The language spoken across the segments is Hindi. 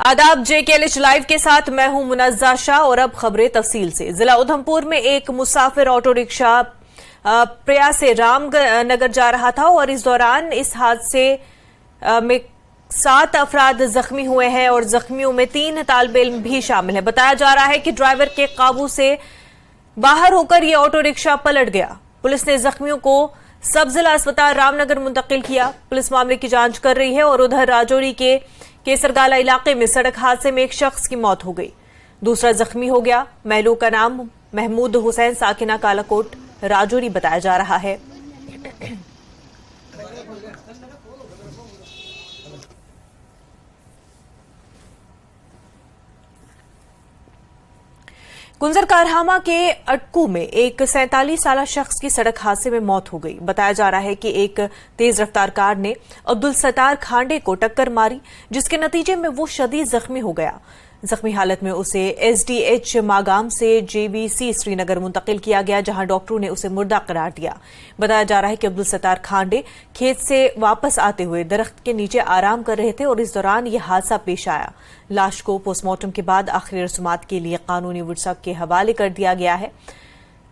आदाब, JKLH लाइव के साथ मैं हूं मुनज़्ज़ा शाह और अब खबरें तफसील से। जिला उधमपुर में एक मुसाफिर ऑटो रिक्शा प्रयाग से रामनगर जा रहा था और इस दौरान इस हादसे में 7 अफराद जख्मी हुए हैं और जख्मियों में 3 तालिब इल्म भी शामिल हैं। बताया जा रहा है कि ड्राइवर के काबू से बाहर होकर यह ऑटो रिक्शा पलट गया। पुलिस ने जख्मियों को सब जिला अस्पताल रामनगर मुंतकिल किया। पुलिस मामले की जांच कर रही है और उधर राजौरी के केसरगाला इलाके में सड़क हादसे में एक शख्स की मौत हो गई, दूसरा जख्मी हो गया। महलू का नाम महमूद हुसैन साकिना कालाकोट राजौरी बताया जा रहा है। कुंजर कारहामा के अटकू में एक 47 साल शख्स की सड़क हादसे में मौत हो गई। बताया जा रहा है कि एक तेज रफ्तार कार ने अब्दुल सत्तार खांडे को टक्कर मारी, जिसके नतीजे में वो शदीद जख्मी हो गया। जख्मी हालत में उसे SDH मागाम से JVC श्रीनगर मुंतकिल किया गया, जहां डॉक्टरों ने उसे मुर्दा करार दिया। बताया जा रहा है कि अब्दुल सत्तार खांडे खेत से वापस आते हुए दरख्त के नीचे आराम कर रहे थे और इस दौरान यह हादसा पेश आया। लाश को पोस्टमार्टम के बाद आखिरी रस्मात के लिए कानूनी वुसअत के हवाले कर दिया गया है।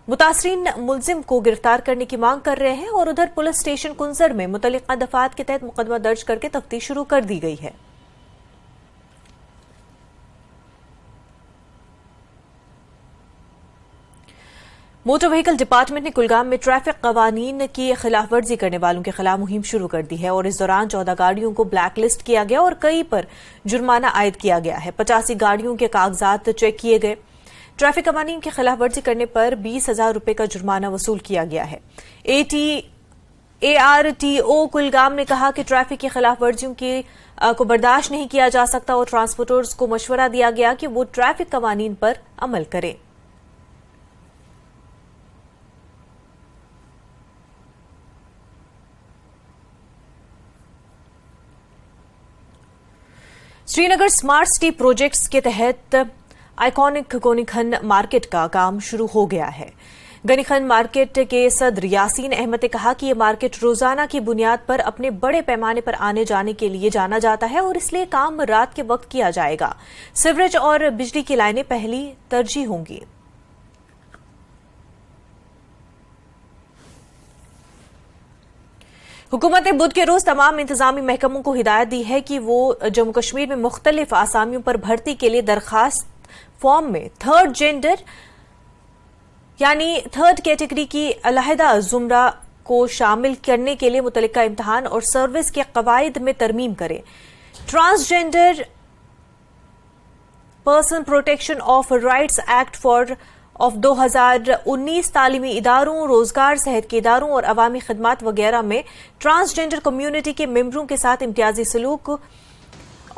मुतासरीन मुलजिम को गिरफ्तार करने की मांग कर रहे हैं और उधर पुलिस स्टेशन कुंजर में मुतल्लिका दफात के तहत मुकदमा दर्ज करके तफ्तीश शुरू कर दी गई है। मोटर व्हीकल डिपार्टमेंट ने कुलगाम में ट्रैफिक कवानीन की खिलाफ वर्जी करने वालों के खिलाफ मुहिम शुरू कर दी है और इस दौरान 14 गाड़ियों को ब्लैक लिस्ट किया गया और कई पर जुर्माना आयद किया गया है। 85 गाड़ियों के कागजात चेक किए गए। ट्रैफिक कवानीन की खिलाफ वर्जी करने पर 20,000 रुपए का जुर्माना वसूल किया गया है। ARTO कुलगाम ने कहा कि ट्रैफिक की खिलाफ वर्जियों को बर्दाश्त नहीं किया जा सकता और ट्रांसपोर्टर्स को मशवरा दिया गया कि वो ट्रैफिक कवानीन पर अमल करें। श्रीनगर स्मार्ट सिटी प्रोजेक्ट्स के तहत आइकॉनिक गनीखन मार्केट का काम शुरू हो गया है। गनीखन मार्केट के सदर यासीन अहमद ने कहा कि यह मार्केट रोजाना की बुनियाद पर अपने बड़े पैमाने पर आने जाने के लिए जाना जाता है और इसलिए काम रात के वक्त किया जाएगा। सीवरेज और बिजली की लाइनें पहली तरजीह होंगी। हुकूमत ने बुध के रोज तमाम इंतजामी महकमों को हिदायत दी है कि वो जम्मू कश्मीर में मुख्तलिफ आसामियों पर भर्ती के लिए दरखास्त फॉर्म में थर्ड जेंडर यानी थर्ड कैटेगरी की अलहदा जुमरा को शामिल करने के लिए मुतल्लिका इम्तहान और सर्विस के कवायद में तरमीम करें। Transgender person protection of rights act of 2019 तालीमी इदारों, रोजगार, सेहत के इदारों और अवामी खदमात वगैरह में ट्रांसजेंडर कम्युनिटी के मेंबरों के साथ इम्तियाजी सलूक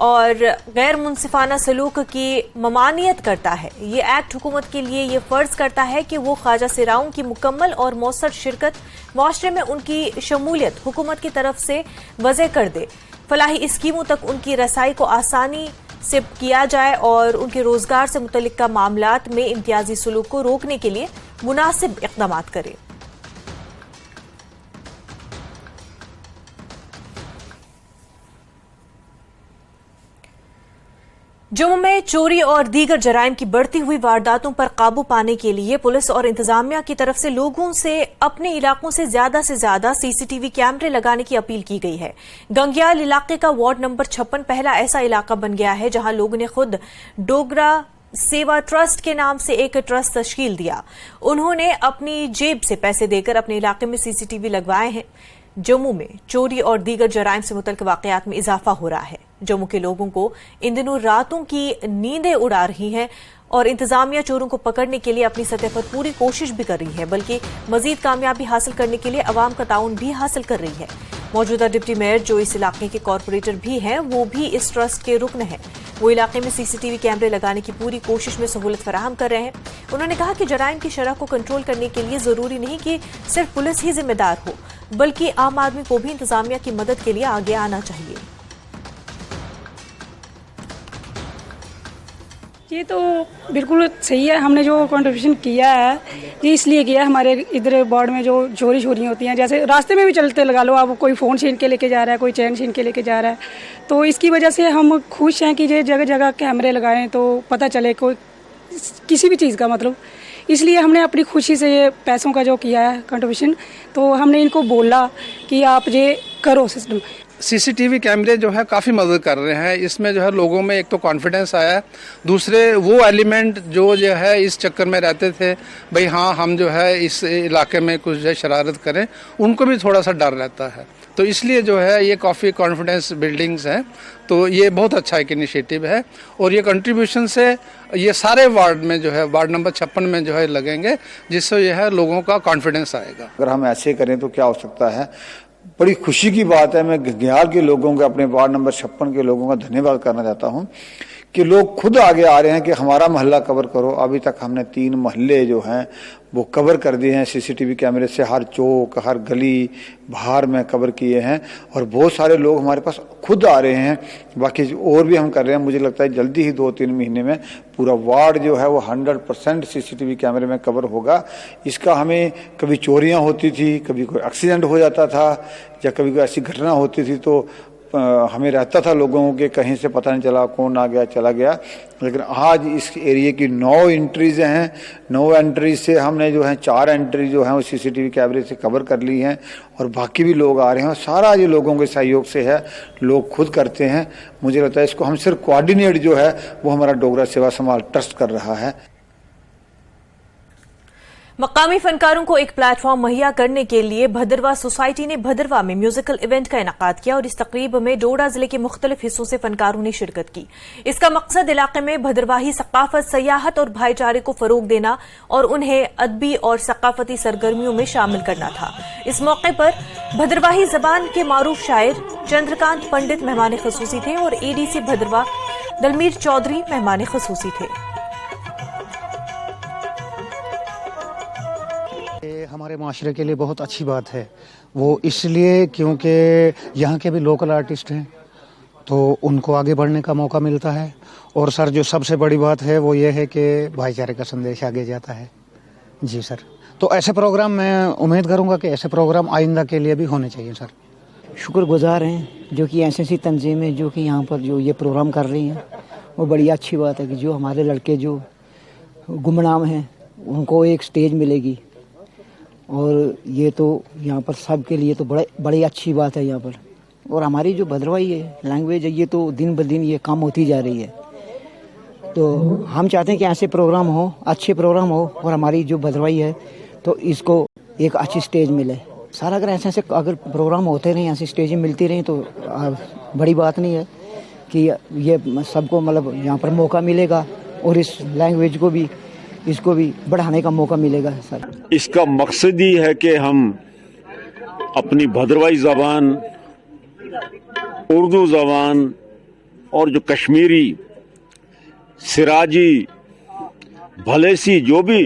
और गैर मुनसिफाना सलूक की ममानियत करता है। ये एक्ट हुकूमत के लिए ये फर्ज करता है कि वो ख्वाजा सिराओं की मुकम्मल और मौसर शिरकत, मुआशरे में उनकी शमूलियत हुकूमत की तरफ से वज़े कर दे, फलाही स्कीमों तक उनकी रसाई को आसानी से किया जाए और उनके रोजगार से मुतल्लिका मामलात में इम्तियाजी सलूक को रोकने के लिए मुनासिब इक़दाम करे। जम्मू में चोरी और दीगर जराइम की बढ़ती हुई वारदातों पर काबू पाने के लिए पुलिस और इंतजामिया की तरफ से लोगों से अपने इलाकों से ज्यादा CCTV कैमरे लगाने की अपील की गई है। गंगयाल इलाके का वार्ड नंबर 56 पहला ऐसा इलाका बन गया है जहां लोगों ने खुद डोगरा सेवा ट्रस्ट के नाम से एक ट्रस्ट तश्कील दिया। उन्होंने अपनी जेब से पैसे देकर अपने इलाके में CCTV लगवाए हैं। जम्मू में चोरी और दीगर जराइम से मुतल्लिक़ वाक़यात में इजाफा हो रहा है। जम्मू के लोगों को इन दिनों रातों की नींदें उड़ा रही हैं और इंतजामिया चोरों को पकड़ने के लिए अपनी सतह पर पूरी कोशिश भी कर रही है, बल्कि मजीद कामयाबी हासिल करने के लिए अवाम का ताउन भी हासिल कर रही है। मौजूदा डिप्टी मेयर जो इस इलाके के कॉरपोरेटर भी हैं, वो भी इस ट्रस्ट के रुकन हैं। वो इलाके में CCTV कैमरे लगाने की पूरी कोशिश में सहूलत फराहम कर रहे हैं। उन्होंने कहा कि जराइम की शरह को कंट्रोल करने के लिए जरूरी नहीं कि सिर्फ पुलिस ही जिम्मेदार हो, बल्कि आम आदमी को भी इंतजामिया की मदद के लिए आगे आना चाहिए। ये तो बिल्कुल सही है। हमने जो कंट्रीब्यूशन किया है ये इसलिए किया है, हमारे इधर वार्ड में जो चोरी छोरियाँ होती हैं, जैसे रास्ते में भी चलते लगा लो आप, कोई फ़ोन छीन के लेके जा रहा है, कोई चैन छीन के लेके जा रहा है, तो इसकी वजह से हम खुश हैं कि ये जगह जगह कैमरे लगाएं तो पता चले कोई किसी भी चीज़ का, मतलब इसलिए हमने अपनी खुशी से ये पैसों का जो किया है कंट्रीब्यूशन, तो हमने इनको बोला कि आप ये करो सिस्टम। सीसीटीवी कैमरे जो है काफ़ी मदद कर रहे हैं। इसमें जो है लोगों में एक तो कॉन्फिडेंस आया है, दूसरे वो एलिमेंट जो है इस चक्कर में रहते थे भाई हाँ हम जो है इस इलाके में कुछ जो है शरारत करें, उनको भी थोड़ा सा डर रहता है। तो इसलिए जो है ये काफ़ी कॉन्फिडेंस बिल्डिंग्स हैं, तो ये बहुत अच्छा एक इनिशिएटिव है। और ये कंट्रीब्यूशन से ये सारे वार्ड में जो है वार्ड नंबर 56 में जो है लगेंगे, जिससे यह है लोगों का कॉन्फिडेंस आएगा। अगर हम ऐसे करें तो क्या हो सकता है। बड़ी खुशी की बात है। मैं घग्याल के लोगों के, अपने वार्ड नंबर 56 के लोगों का धन्यवाद करना चाहता हूं कि लोग खुद आगे आ रहे हैं कि हमारा मोहल्ला कवर करो। अभी तक हमने 3 मोहल्ले जो हैं वो कवर कर दिए हैं सीसीटीवी कैमरे से। हर चौक, हर गली, बाहर में कवर किए हैं और बहुत सारे लोग हमारे पास खुद आ रहे हैं। बाकी और भी हम कर रहे हैं। मुझे लगता है जल्दी ही 2-3 महीने में पूरा वार्ड जो है वो 100% सीसीटीवी कैमरे में कवर होगा। इसका हमें कभी चोरियां होती थी, कभी कोई एक्सीडेंट हो जाता था या कभी कोई ऐसी घटना होती थी तो हमें रहता था लोगों के कहीं से पता नहीं चला कौन आ गया चला गया। लेकिन आज इस एरिया की 9 एंट्रीज हैं। 9 एंट्रीज से हमने जो है 4 एंट्री जो है वो सीसीटीवी कैमरे से कवर कर ली हैं और बाकी भी लोग आ रहे हैं। और सारा ये लोगों के सहयोग से है, लोग खुद करते हैं। मुझे लगता है इसको हम सिर्फ कोऑर्डिनेट जो है वो हमारा डोगरा सेवा समाज ट्रस्ट कर रहा है। मकामी फनकारों को एक प्लेटफॉर्म मुहैया करने के लिए भद्रवाह सोसाइटी ने भद्रवाह में म्यूजिकल इवेंट का इनेकाद किया और इस तकरीब में डोडा जिले के मुख्तलिफ हिस्सों से फनकारों ने शिरकत की। इसका मकसद इलाके में भद्रवाही सकाफत, सयाहत और भाईचारे को फरोग देना और उन्हें अदबी और सकाफती सरगर्मियों में शामिल करना था। इस मौके पर भद्रवाही जबान के मारूफ शायर चंद्रकांत पंडित मेहमान खसूसी थे और एडीसी भद्रवाह दलमीर चौधरी मेहमान खसूसी थे। हमारे माशरे के लिए बहुत अच्छी बात है वो, इसलिए क्योंकि यहाँ के भी लोकल आर्टिस्ट हैं तो उनको आगे बढ़ने का मौका मिलता है। और सर जो सबसे बड़ी बात है वो ये है कि भाईचारे का संदेश आगे जाता है। जी सर, तो ऐसे प्रोग्राम मैं उम्मीद करूँगा कि ऐसे प्रोग्राम आइंदा के लिए भी होने चाहिए सर। शुक्रगुजार हैं जो कि ऐसी तंजीमें जो कि यहाँ पर जो ये प्रोग्राम कर रही हैं, वो बड़ी अच्छी बात है कि जो हमारे लड़के जो गुमनाम हैं उनको एक स्टेज मिलेगी। और ये तो यहाँ पर सब के लिए तो बड़ी अच्छी बात है यहाँ पर। और हमारी जो भद्रवाही है लैंग्वेज है ये तो दिन ब दिन ये कम होती जा रही है, तो हम चाहते हैं कि ऐसे प्रोग्राम हो, अच्छे प्रोग्राम हो और हमारी जो भद्रवाही है तो इसको एक अच्छी स्टेज मिले। सारा अगर ऐसे अगर प्रोग्राम होते रहें, ऐसी स्टेजें मिलती रहें तो बड़ी बात नहीं है कि ये सबको मतलब यहाँ पर मौका मिलेगा और इस लैंग्वेज को भी इसको भी बढ़ाने का मौका मिलेगा सर। इसका मकसद ही है कि हम अपनी भद्रवाही ज़बान, उर्दू ज़बान और जो कश्मीरी, सिराजी, भलेसी जो भी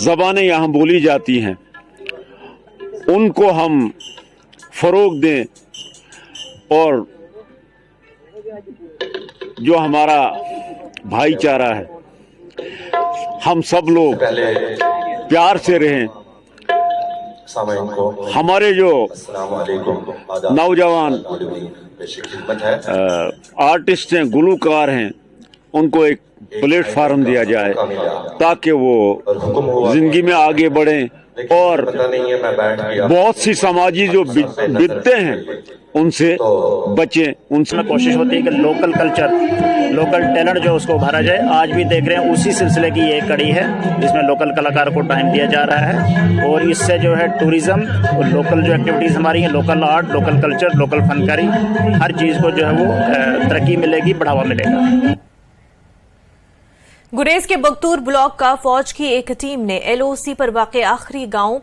ज़बानें यहाँ बोली जाती हैं उनको हम फ़रोग दें और जो हमारा भाईचारा है हम सब लोग प्यार से रहें। हमारे जो नौजवान आर्टिस्ट हैं, गुलूकार हैं, उनको एक प्लेटफार्म दिया जाए ताकि वो जिंदगी में आगे बढ़ें और बहुत सी समाजी जो बिकते हैं उनसे बचें। उनसे कोशिश होती है कि लोकल कल्चर, लोकल टैलेंट जो उसको उभारा जाए। आज भी देख रहे हैं उसी सिलसिले की ये कड़ी है जिसमें लोकल कलाकार को टाइम दिया जा रहा है और इससे जो है टूरिज्म और लोकल जो एक्टिविटीज़ हमारी हैं, local art, local culture, local फनकारी, हर चीज़ को जो है वो तरक्की मिलेगी, बढ़ावा मिलेगा। गुरेज के बगतूर ब्लॉक का फौज की एक टीम ने एलओसी पर वाक़े आखिरी गांव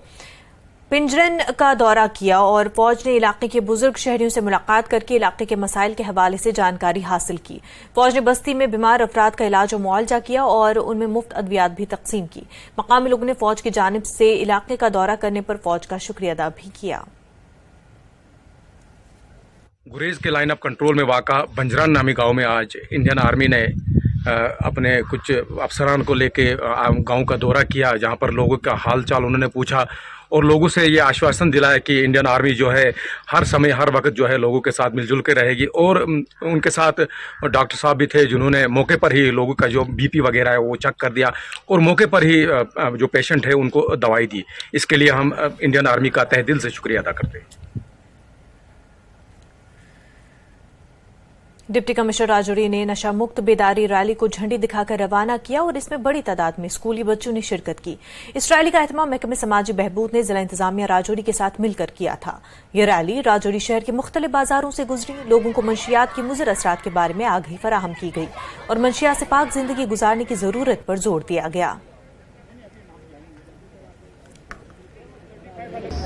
पिंजरन का दौरा किया और फौज ने इलाके के बुजुर्ग शहरियों से मुलाकात करके इलाके के मसाइल के हवाले से जानकारी हासिल की। फौज ने बस्ती में बीमार अफराद का इलाज और मुआवजा किया और उनमें मुफ्त अद्वियात भी तकसीम की। मकामी लोगों ने फौज की जानिब से इलाके का दौरा करने पर फौज का शुक्रिया अदा भी किया। गुरेज के लाइन ऑफ कंट्रोल में वाक़ा बंजरान नामी गांव में आज इंडियन आर्मी ने अपने कुछ अफसरान को लेके गांव का दौरा किया, जहां पर लोगों का हाल चाल उन्होंने पूछा और लोगों से ये आश्वासन दिलाया कि इंडियन आर्मी जो है हर समय हर वक्त जो है लोगों के साथ मिलजुल के रहेगी। और उनके साथ डॉक्टर साहब भी थे जिन्होंने मौके पर ही लोगों का जो बीपी वगैरह है वो चेक कर दिया और मौके पर ही जो पेशेंट है उनको दवाई दी। इसके लिए हम इंडियन आर्मी का तहे दिल से शुक्रिया अदा करते हैं। डिप्टी कमिश्नर राजौरी ने नशा मुक्त बेदारी रैली को झंडी दिखाकर रवाना किया और इसमें बड़ी तादाद में स्कूली बच्चों ने शिरकत की। इस रैली का एहतमाम महकमे समाजी बहबूद ने जिला इंतजामिया राजौरी के साथ मिलकर किया था। यह रैली राजौरी शहर के मुख्तलिफ बाजारों से गुजरी। लोगों को मंशियात की मुज़र असरात के बारे में आगाही फराहम की गई और मंशियात से पाक जिंदगी गुजारने की जरूरत पर जोर दिया गया।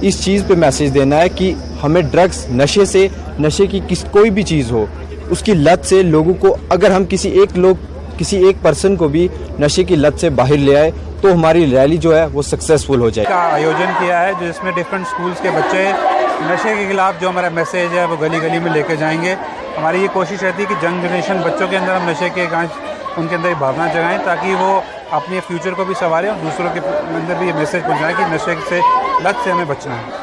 इस चीज़ पे मैसेज देना है कि हमें ड्रग्स, नशे की कोई भी चीज़ हो, उसकी लत से लोगों को, अगर हम किसी एक पर्सन को भी नशे की लत से बाहर ले आए तो हमारी रैली जो है वो सक्सेसफुल हो जाए। का आयोजन किया है जिसमें डिफरेंट स्कूल्स के बच्चे नशे के खिलाफ जो हमारा मैसेज है वो गली गली में लेकर जाएंगे। हमारी ये कोशिश रहती है कि यंग जनरेशन बच्चों के अंदर हम नशे के उनके अंदर भावना जगाएं ताकि वो अपने फ्यूचर को भी संवारें और दूसरों के अंदर भी ये मैसेज पहुंचाएं कि नशे से लत से हमें बचना है।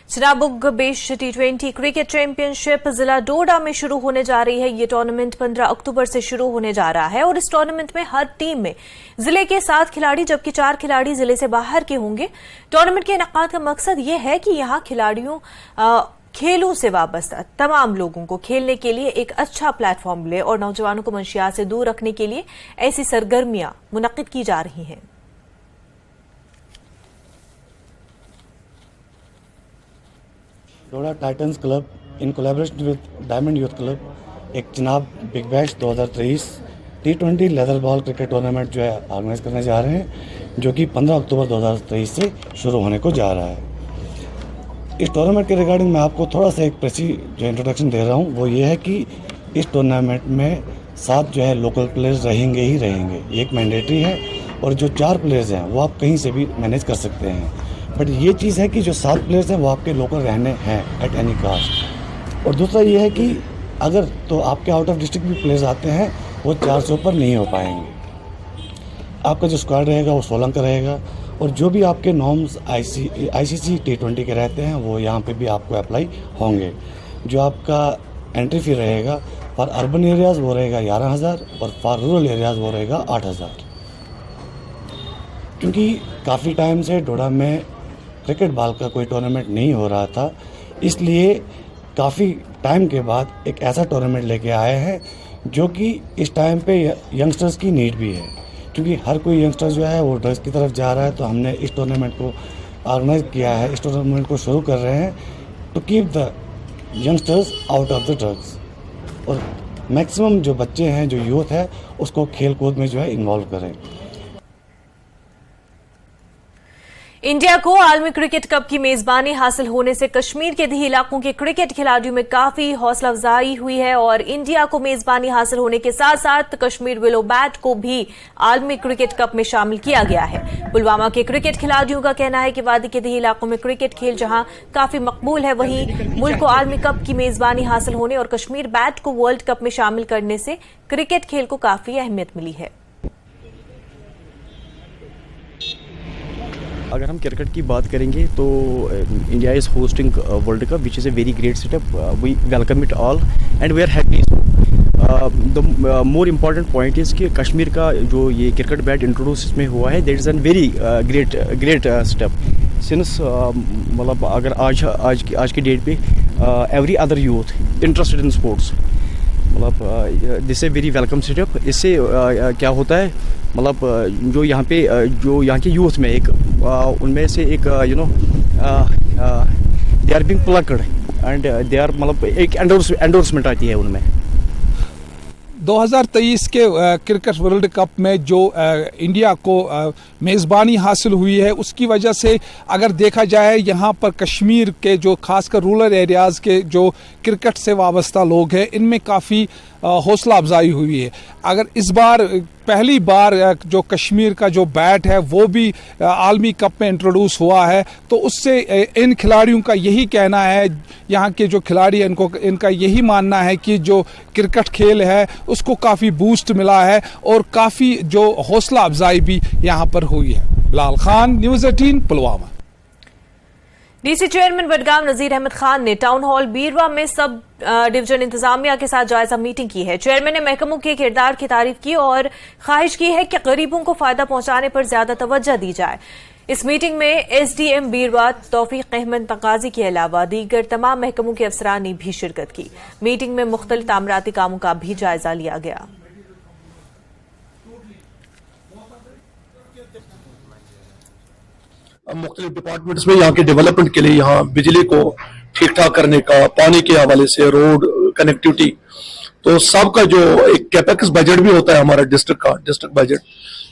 चिनाबुग बेश T20 क्रिकेट चैंपियनशिप जिला डोडा में शुरू होने जा रही है। ये टूर्नामेंट 15 अक्टूबर से शुरू होने जा रहा है और इस टूर्नामेंट में हर टीम में जिले के 7 खिलाड़ी जबकि 4 खिलाड़ी जिले से बाहर के होंगे। टूर्नामेंट के इनेकाद का मकसद ये है कि यहाँ खिलाड़ियों खेलों से वाबस्ता तमाम लोगों को खेलने के लिए एक अच्छा प्लेटफॉर्म मिले और नौजवानों को मंशियात से दूर रखने के लिए ऐसी सरगर्मियां मुनक्किद की जा रही हैं। Doda titans club in collaboration with diamond youth club एक Chenab big bash 2023 T20 leather ball cricket tournament जो है ऑर्गेनाइज करने जा रहे हैं, जो कि 15 अक्टूबर 2023 से शुरू होने को जा रहा है। इस टूर्नामेंट के रिगार्डिंग मैं आपको थोड़ा सा एक जो इंट्रोडक्शन दे रहा हूँ वो ये है कि इस टूर्नामेंट में 7 जो है लोकल प्लेयर्स रहेंगे ही रहेंगे, एक मैंडेटरी है और जो 4 प्लेयर्स हैं वो आप कहीं से भी मैनेज कर सकते हैं। बट ये चीज़ है कि जो 7 प्लेयर्स हैं वो आपके लोकल रहने हैं एट एनी कास्ट। और दूसरा ये है कि अगर तो आपके आउट ऑफ डिस्ट्रिक्ट भी प्लेयर्स आते हैं वो 4 से ऊपर नहीं हो पाएंगे। आपका जो स्क्वाड रहेगा वो 16 का रहेगा और जो भी आपके नॉर्म्स ICC T20 के रहते हैं वो यहाँ पे भी आपको अप्लाई होंगे। जो आपका एंट्री फी रहेगा फॉर अर्बन एरियाज़ वो रहेगा 11,000 और फॉर रूरल एरियाज़ वो रहेगा 8,000। क्योंकि काफ़ी टाइम से डोडा में क्रिकेट बॉल का कोई टूर्नामेंट नहीं हो रहा था, इसलिए काफ़ी टाइम के बाद एक ऐसा टूर्नामेंट लेके आए हैं जो कि इस टाइम पे यंगस्टर्स की नीड भी है। क्योंकि हर कोई यंगस्टर जो है वो ड्रग्स की तरफ जा रहा है, तो हमने इस टूर्नामेंट को ऑर्गेनाइज किया है, इस टूर्नामेंट को शुरू कर रहे हैं to keep the youngsters out of the drugs और मैक्सिमम जो बच्चे हैं, जो यूथ है, उसको खेल कूद में जो है इन्वॉल्व करें। इंडिया को आलमी क्रिकेट कप की मेजबानी हासिल होने से कश्मीर के दही इलाकों के क्रिकेट खिलाड़ियों में काफी हौसला अफजाई हुई है और इंडिया को मेजबानी हासिल होने के साथ साथ कश्मीर विलो बैट को भी आलमी क्रिकेट कप में शामिल किया गया है। पुलवामा के क्रिकेट खिलाड़ियों का कहना है कि वादी के दही इलाकों में क्रिकेट खेल जहां काफी मकबूल है, वहीं मुल्क को आलमी कप की मेजबानी हासिल होने और कश्मीर बैट को वर्ल्ड कप में शामिल करने से क्रिकेट खेल को काफी अहमियत मिली है। अगर हम क्रिकेट की बात करेंगे तो India is hosting world cup which is a very great setup, we welcome it all and we are happy. The more important point is कि कश्मीर का जो ये क्रिकेट बैट इंट्रोड्यूस इसमें हुआ है, that is an very great step since मतलब अगर आज की डेट पे every other youth interested in sports, मतलब this a very welcome setup. इससे क्या होता है, मतलब जो यहाँ के यूथ में एक उनमें से एक they are being plugged and they are, मतलब एक एंडोर्समेंट आती है उनमें। 2023 के क्रिकेट वर्ल्ड कप में जो इंडिया को मेज़बानी हासिल हुई है, उसकी वजह से अगर देखा जाए यहाँ पर कश्मीर के जो खासकर रूरल एरियाज़ के जो क्रिकेट से वाबस्ता लोग हैं, इनमें काफ़ी हौसला अफजाई हुई है। अगर इस बार पहली बार जो कश्मीर का जो बैट है वो भी आलमी कप में इंट्रोड्यूस हुआ है, तो उससे इन खिलाड़ियों का यही कहना है, यहाँ के जो खिलाड़ी हैं इनका यही मानना है कि जो क्रिकेट खेल है उसको काफ़ी बूस्ट मिला है और काफ़ी जो हौसला अफजाई भी यहाँ पर हुई है। Lal Khan, news 18, Pulwama. DC chairman Budgam Nazir Ahmad Khan ने टाउन हॉल बीरवा में सब डिवीजन इंतजामिया के साथ जायजा मीटिंग की है। चेयरमैन ने महकमों के किरदार की तारीफ की और ख्वाहिश की है कि गरीबों को फायदा पहुंचाने पर ज्यादा तवज्जो दी जाए। इस मीटिंग में एसडीएम बीरवा तौफीक अहमद तकाजी के अलावा दीगर तमाम महकमों के अफसरान ने भी शिरकत की। मीटिंग में मुख्तलिफ तामीराती कामों का भी जायजा लिया गया। मुख्तलिफ डिपार्टमेंट्स में यहाँ के डेवलपमेंट के लिए यहाँ बिजली को ठीक ठाक करने का, पानी के हवाले से, रोड कनेक्टिविटी, तो सबका जो एक कैपेक्स बजट भी होता है हमारा डिस्ट्रिक्ट बजट,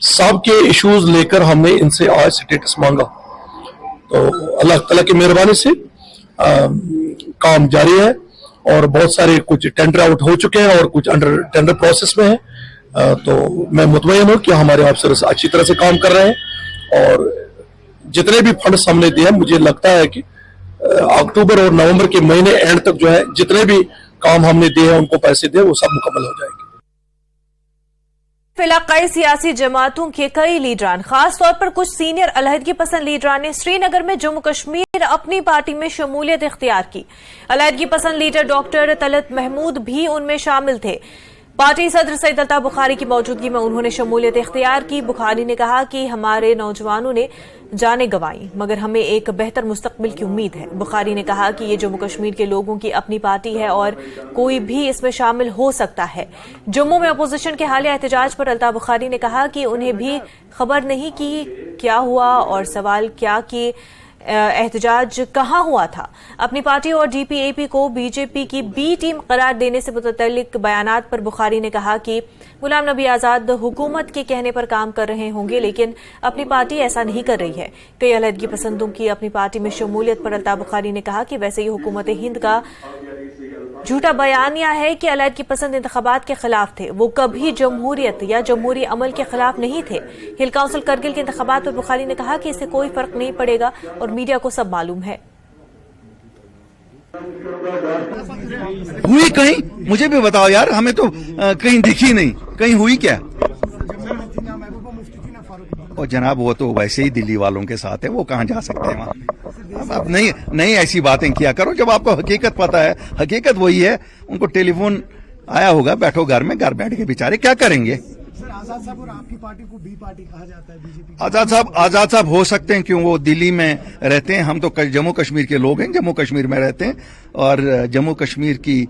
सबके इश्यूज लेकर हमने इनसे आज स्टेटस मांगा। तो अल्लाह ताला की मेहरबानी से काम जारी है और बहुत सारे कुछ टेंडर आउट हो चुके हैं और कुछ अंडर टेंडर प्रोसेस में है। तो मैं मुतमईन हूँ कि हमारे अफसर अच्छी तरह से काम कर रहे हैं और जितने भी फंड्स हमने दिए, मुझे लगता है कि अक्टूबर और नवंबर के महीने एंड तक जो है जितने भी काम हमने दिए हैं उनको पैसे दिए वो सब मुकम्मल हो जाएंगे। इलाकाई सियासी जमातों के कई लीडरान, खास तौर पर कुछ सीनियर अलहदगी पसंद लीडरान ने श्रीनगर में जम्मू कश्मीर अपनी पार्टी में शमूलियत इख्तियार की। अलहदगी पसंद लीडर डॉक्टर तलत महमूद भी उनमें शामिल थे। पार्टी सदर सईद अल्ताफ बुखारी की मौजूदगी में उन्होंने शमूलियत इख्तियार की। बुखारी ने कहा कि हमारे नौजवानों ने जाने गंवाई मगर हमें एक बेहतर मुस्तकबिल की उम्मीद है। बुखारी ने कहा कि ये जम्मू कश्मीर के लोगों की अपनी पार्टी है और कोई भी इसमें शामिल हो सकता है। जम्मू में अपोजिशन के हालिया एहतजाज पर अल्ताफ बुखारी ने कहा कि उन्हें भी खबर नहीं कि क्या हुआ और सवाल क्या कि एहतजाज कहां हुआ था। अपनी पार्टी और डीपीएपी को बीजेपी की बी टीम करार देने से मुतल्लिक बयानात पर बुखारी ने कहा कि गुलाम नबी आजाद हुकूमत के कहने पर काम कर रहे होंगे लेकिन अपनी पार्टी ऐसा नहीं कर रही है। कई अलहदगी पसंदों की अपनी पार्टी में शमूलियत पर अल्ताफ बुखारी ने कहा कि वैसे ही हुकूमत हिंद का झूठा बयानिया है कि अलहदगी पसंद इंतखाबात के खिलाफ थे, वो कभी जमहूरियत या जमहूरी अमल के खिलाफ नहीं थे। हिल काउंसिल करगिल के इंतखाबात पर बुखारी ने कहा कि इससे कोई फर्क नहीं पड़ेगा और मीडिया को सब मालूम है। हुई कहीं मुझे भी बताओ यार, हमें तो कहीं दिखी नहीं, कहीं हुई क्या? और जनाब वो तो वैसे ही दिल्ली वालों के साथ है, वो कहाँ जा सकते हैं वहां। अब नहीं ऐसी बातें किया करो जब आपको हकीकत पता है। हकीकत वही है, उनको टेलीफोन आया होगा, बैठो घर में, घर बैठ के बेचारे क्या करेंगे। आजाद साहब और आपकी पार्टी को बी पार्टी कहा जाता है बीजेपी। आजाद साहब हो सकते हैं, क्यों, वो दिल्ली में रहते हैं, हम तो जम्मू कश्मीर के लोग हैं, जम्मू कश्मीर में रहते हैं और जम्मू कश्मीर की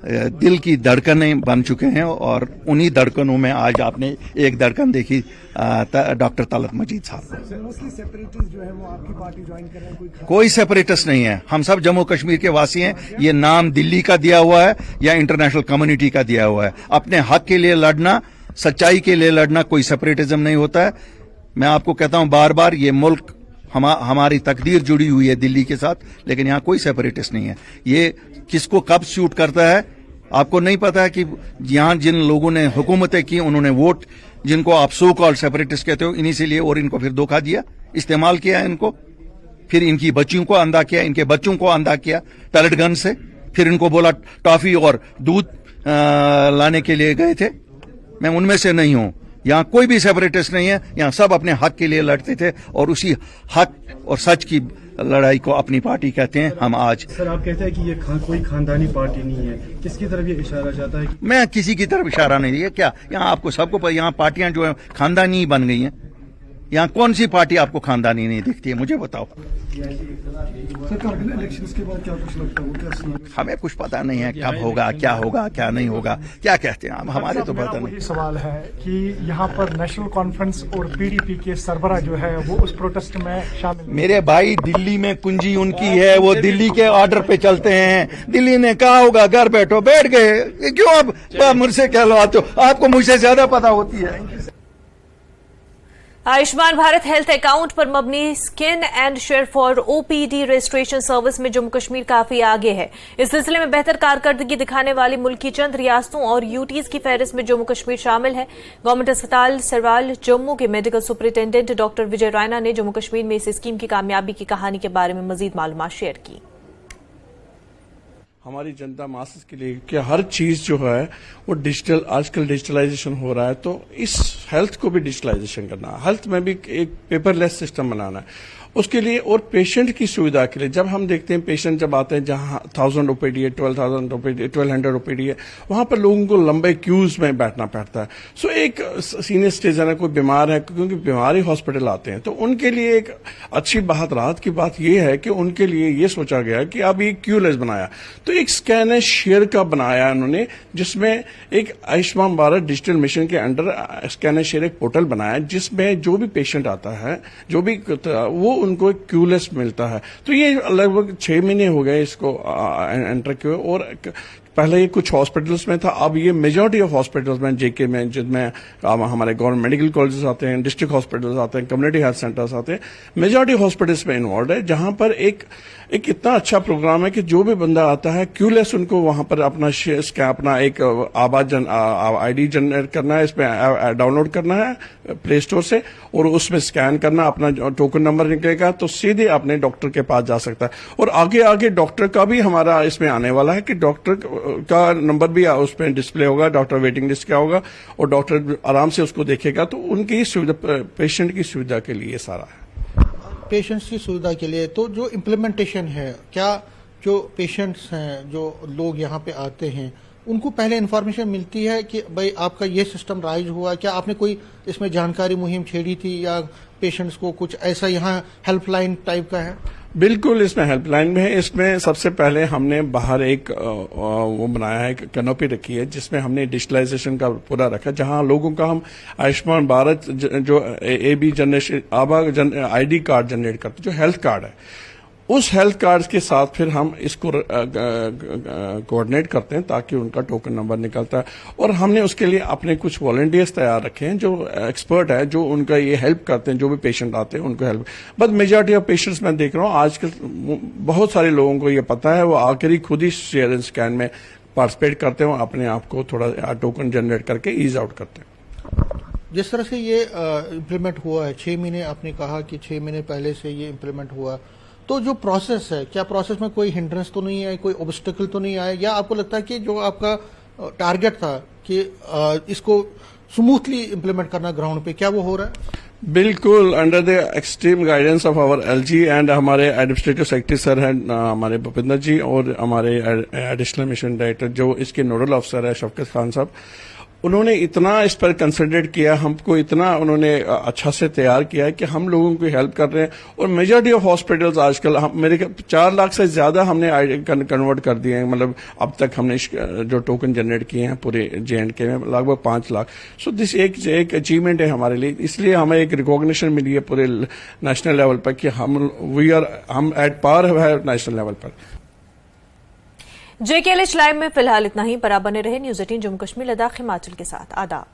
दिल की धड़कनें बन चुके हैं और उन्हीं धड़कनों में आज आपने एक धड़कन देखी डॉक्टर तलत मजीद साहब। सेपरेटिस्ट जो है वो आपकी पार्टी ज्वाइन कर रहे हैं? कोई सेपरेटिस्ट नहीं है, हम सब जम्मू कश्मीर के वासी हैं। ये नाम दिल्ली का दिया हुआ है या इंटरनेशनल कम्युनिटी का दिया हुआ है। अपने हक के लिए लड़ना, सच्चाई के लिए लड़ना कोई सेपरेटिज्म नहीं होता है। मैं आपको कहता हूं बार बार, ये मुल्क हमारी तकदीर जुड़ी हुई है दिल्ली के साथ, लेकिन यहाँ कोई सेपरेटिस्ट नहीं है। ये किसको कब सूट करता है आपको नहीं पता है कि यहाँ जिन लोगों ने हुकूमतें की उन्होंने वोट, जिनको आप सो कॉल्ड सेपरेटिस्ट कहते हो, इन्हीं से लिए और इनको फिर धोखा दिया, इस्तेमाल किया इनको, फिर इनकी बच्चियों को अंधा किया, इनके बच्चों को अंधा किया पैलेट गन से, फिर इनको बोला टॉफी और दूध लाने के लिए गए थे। मैं उनमें से नहीं हूं। यहाँ कोई भी सेपरेटिस्ट नहीं है, यहाँ सब अपने हक के लिए लड़ते थे और उसी हक और सच की लड़ाई को अपनी पार्टी कहते हैं। हम आज सर आप कहते हैं कि ये कोई खानदानी पार्टी नहीं है, किसकी तरफ ये इशारा जाता है? मैं किसी की तरफ इशारा नहीं है। क्या यहाँ आपको सबको, यहाँ पार्टियां जो है खानदानी बन गई हैं। यहाँ कौन सी पार्टी आपको खानदानी नहीं दिखती है, मुझे बताओ। इलेक्शंस के बाद क्या कुछ लगता है? हमें कुछ पता नहीं है कब होगा, क्या नहीं होगा, क्या कहते हैं आप, हमारे तो पता नहीं। सवाल है कि यहाँ पर नेशनल कॉन्फ्रेंस और पीडीपी के सरबरा जो है वो उस प्रोटेस्ट में शामिल। मेरे भाई दिल्ली में कुंजी उनकी है, वो दिल्ली के ऑर्डर पे चलते हैं। दिल्ली ने कहा होगा घर बैठो, बैठ गए। क्यों आप मुझसे कहलवाते हो? आपको मुझसे ज्यादा पता होती है। आयुष्मान भारत हेल्थ अकाउंट पर मबनी scan and share for OPD registration service में जम्मू कश्मीर काफी आगे है। इस सिलसिले में बेहतर कारकर्दगी दिखाने वाली मुल्क की चंद रियासतों और यूटीज की फहरिस्त में जम्मू कश्मीर शामिल है। गवर्नमेंट अस्पताल सरवाल जम्मू के मेडिकल सुपरिटेंडेंट डॉक्टर विजय रायना ने जम्मू कश्मीर में इस स्कीम की कामयाबी की कहानी के बारे में मजीद मालूमात शेयर की। हमारी जनता मासेस के लिए कि हर चीज जो है वो डिजिटल, आजकल डिजिटलाइजेशन हो रहा है, तो इस हेल्थ को भी डिजिटलाइजेशन करना है, हेल्थ में भी एक पेपरलेस सिस्टम बनाना है उसके लिए। और पेशेंट की सुविधा के लिए जब हम देखते हैं पेशेंट जब आते हैं जहां 1000 ओपीडी है, 12,000 ओपीडी, 1200 ओपीडी है, वहां पर लोगों को लंबे क्यूज में बैठना पड़ता है। सो एक सीनियर सिटीजन है, कोई बीमार है, क्योंकि बीमारी हॉस्पिटल आते हैं, तो उनके लिए एक अच्छी बात, राहत की बात यह है कि उनके लिए ये सोचा गया कि अब ये क्यूलेस बनाया, तो एक स्कैन है शेयर का बनाया उन्होंने, जिसमें एक आयुष्मान भारत डिजिटल मिशन के अंडर स्कैन है शेयर एक पोर्टल बनाया, जिसमें जो भी पेशेंट आता है, जो भी वो उनको एक क्यूलेस मिलता है। तो ये लगभग 6 महीने हो गए इसको एंटर किए, और पहले ये कुछ हॉस्पिटल्स में था, अब ये मेजॉरिटी ऑफ हॉस्पिटल्स में, जेके में, जिनमें हमारे गवर्नमेंट मेडिकल कॉलेजेस आते हैं, डिस्ट्रिक्ट हॉस्पिटल्स आते हैं, कम्युनिटी हेल्थ सेंटर्स आते हैं, मेजॉरिटी हॉस्पिटल्स में इन्वॉल्व है, जहां पर एक इतना अच्छा प्रोग्राम है कि जो भी बंदा आता है क्यूलेस उनको वहां पर अपना अपना एक आईडी जनरेट करना है, इसमें डाउनलोड करना है प्ले स्टोर से, और उसमें स्कैन करना, अपना टोकन नंबर निकलेगा तो सीधे अपने डॉक्टर के पास जा सकता है। और आगे आगे डॉक्टर का भी हमारा इसमें आने वाला है कि डॉक्टर का नंबर भी उसमें डिस्प्ले होगा, डॉक्टर वेटिंग लिस्ट क्या होगा, और डॉक्टर आराम से उसको देखेगा। तो उनकी सुविधा, पेशेंट की सुविधा के लिए सारा है, पेशेंट्स की सुविधा के लिए। तो जो इम्प्लीमेंटेशन है, क्या जो पेशेंट्स हैं, जो लोग यहाँ पे आते हैं, उनको पहले इन्फॉर्मेशन मिलती है कि भाई आपका ये सिस्टम राइज हुआ? क्या आपने कोई इसमें जानकारी मुहिम छेड़ी थी, या पेशेंट्स को कुछ ऐसा यहाँ हेल्पलाइन टाइप का है? बिल्कुल, इसमें हेल्पलाइन में है। इसमें सबसे पहले हमने बाहर एक वो बनाया है, कैनोपी रखी है, जिसमें हमने डिजिटलाइजेशन का पूरा रखा, जहां लोगों का हम आयुष्मान भारत जो AB जनरेशन आबा आईडी कार्ड जनरेट करते, जो हेल्थ कार्ड है, उस हेल्थ कार्ड के साथ फिर हम इसको कोऑर्डिनेट करते हैं ताकि उनका टोकन नंबर निकलता है। और हमने उसके लिए अपने कुछ वॉलंटियर्स तैयार रखे हैं जो एक्सपर्ट है, जो उनका ये हेल्प करते हैं, जो भी पेशेंट आते हैं उनको help. But majority of patients मैं देख रहा हूँ आजकल बहुत सारे लोगों को ये पता है, वो आकर ही खुद ही शेयर एंड स्कैन में पार्टिसिपेट करते हैं, अपने आप को थोड़ा टोकन जनरेट करके ईज आउट करते हैं। जिस तरह से ये इम्प्लीमेंट हुआ है, 6 महीने आपने कहा कि 6 महीने पहले से ये इम्प्लीमेंट हुआ, तो जो प्रोसेस है, क्या प्रोसेस में कोई हिंड्रेंस तो नहीं है, कोई ऑब्स्टिकल तो नहीं आया, या आपको लगता है कि जो आपका टारगेट था कि इसको स्मूथली इम्प्लीमेंट करना ग्राउंड पे, क्या वो हो रहा है? बिल्कुल, under the extreme guidance of our LG and हमारे एडमिनिस्ट्रेटिव सेक्रेटरी सर हैं हमारे भूपिंदर जी, और हमारे एडिशनल मिशन डायरेक्टर जो इसके नोडल अफसर है शफकत खान साहब, उन्होंने इतना इस पर कंसंट्रेट किया, हमको इतना उन्होंने अच्छा से तैयार किया है कि हम लोगों की हेल्प कर रहे हैं। और मेजॉरिटी ऑफ हॉस्पिटल्स आजकल मेरे 4 लाख से ज्यादा हमने कन्वर्ट कर दिए हैं, मतलब अब तक हमने जो टोकन जनरेट किए हैं पूरे J&K में लगभग 5 लाख। सो दिस एक अचीवमेंट है हमारे लिए, इसलिए हमें एक रिकॉग्निशन मिली है पूरे नेशनल लेवल पर कि हम एट पार है नेशनल लेवल पर। JKLH लाइव में फिलहाल इतना ही। पर आप बने रहे न्यूज़ 18 जम्मू कश्मीर लद्दाख हिमाचल के साथ। आदाब।